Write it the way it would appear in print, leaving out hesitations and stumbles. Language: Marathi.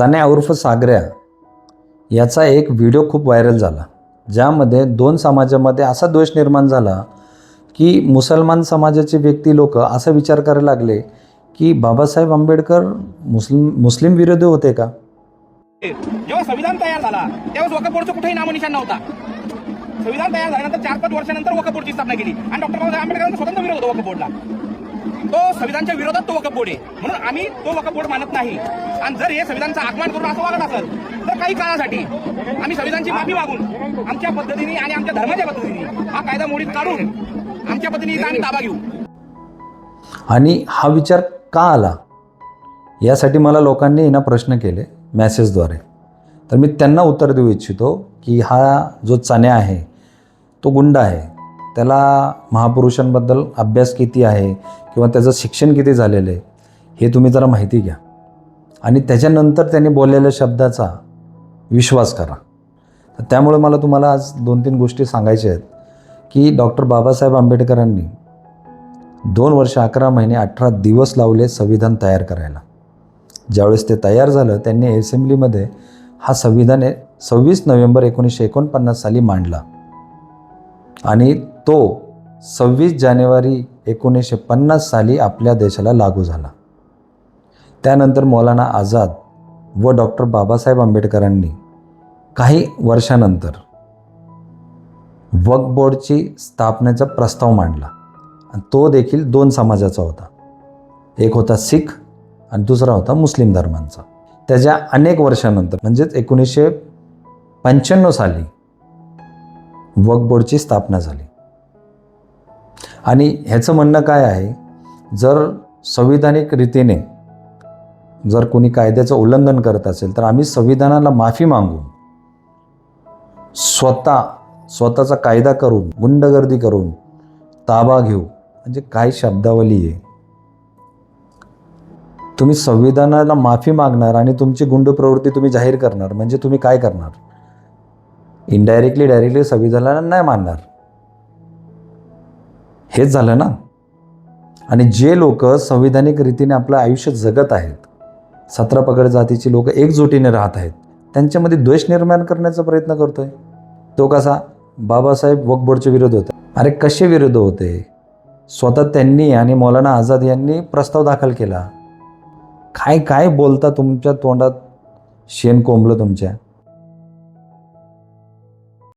सन्या उर्फ सागऱ्या याचा एक व्हिडिओ खूप व्हायरल झाला, ज्यामध्ये दोन समाजामध्ये असा द्वेष निर्माण झाला की मुसलमान समाजाचे व्यक्ती लोक असा विचार करायला लागले की बाबासाहेब आंबेडकर मुस्लिम विरोधी होते का? जेव्हा संविधान तयार झाला तेव्हा वक्फ बोर्डचं कुठेही नामनिशाण नव्हता. संविधान तयार झाल्यानंतर 4-5 वर्षानंतर वक्फ बोर्डची स्थापना केली आणि डॉक्टर बाबासाहेब आंबेडकरांचा स्वतंत्र विरोध होता वक्फ बोर्डला. तो संविधानच्या विरोधात तो वक्फ बोर्ड आहे, म्हणून आम्ही तो वक्फ बोर्ड मानत नाही. आणि जर हे संविधानचा अपमान करून असं वागत असेल तर काही काळासाठी आम्ही संविधानची माफी मागून आमच्या पद्धतीने आणि आमच्या धर्माच्या पद्धतीने हा कायदा मोडीत काढून आमच्या पद्धतीने आम्ही ताबा घेऊ. आणि हा विचार का आला यासाठी मला लोकांनी ना प्रश्न केले मेसेजद्वारे. तर मी त्यांना उत्तर देऊ इच्छितो की हा जो चाण्या आहे तो गुंड आहे. त्याला महापुरुषांबद्दल अभ्यास किती आहे किंवा त्याचं शिक्षण किती झालेलं आहे हे तुम्ही जरा माहिती घ्या आणि त्याच्यानंतर त्यांनी बोललेल्या शब्दाचा विश्वास करा. तर त्यामुळे मला तुम्हाला आज 2-3 गोष्टी सांगायच्या आहेत की डॉक्टर बाबासाहेब आंबेडकरांनी 2 वर्ष 11 महिने 18 दिवस लावले संविधान तयार करायला. ज्यावेळेस ते तयार झालं त्यांनी असेंब्लीमध्ये हा संविधान 26 नोव्हेंबर 1949 साली मांडला आणि तो 26 जानेवारी 1950 साली आपल्या देशाला लागू झाला. त्यानंतर मौलाना आझाद व डॉक्टर बाबासाहेब आंबेडकरांनी काही वर्षानंतर वक्फ बोर्डची स्थापनेचा प्रस्ताव मांडला आणि तो देखील 2 समाजाचा होता. एक होता सिख आणि दुसरा होता मुस्लिम धर्मांचा. त्याच्या अनेक वर्षानंतर म्हणजेच 1995 साली वक्फ बोर्डची स्थापना झाली. आणि ह्याचं म्हणणं काय आहे, जर संविधानिक रीतीने जर कोणी कायद्याचं उल्लंघन करत असेल तर आम्ही संविधानाला माफी मागून स्वतःचा कायदा करून गुंडगर्दी करून ताबा घेऊ. म्हणजे काय शब्दावली आहे. तुम्ही संविधानाला माफी मागणार आणि तुमची गुंड प्रवृत्ती तुम्ही जाहीर करणार, म्हणजे तुम्ही काय करणार? डायरेक्टली संविधानाला नाही मानणार. हेच झालं ना. आणि जे लोक संविधानिक रीतीने आपलं आयुष्य जगत आहेत, 17 पगड जातीची लोक एकजुटीने राहत आहेत, त्यांच्यामध्ये द्वेष निर्माण करण्याचा प्रयत्न करतोय. तो कसा? बाबासाहेब वक्फ बोर्डचे विरोध होते. अरे कसे विरोध होते? स्वतः त्यांनी आणि मौलाना आझाद यांनी प्रस्ताव दाखल केला. काय बोलता? तुमच्या तोंडात शेण कोंबलं तुमच्या.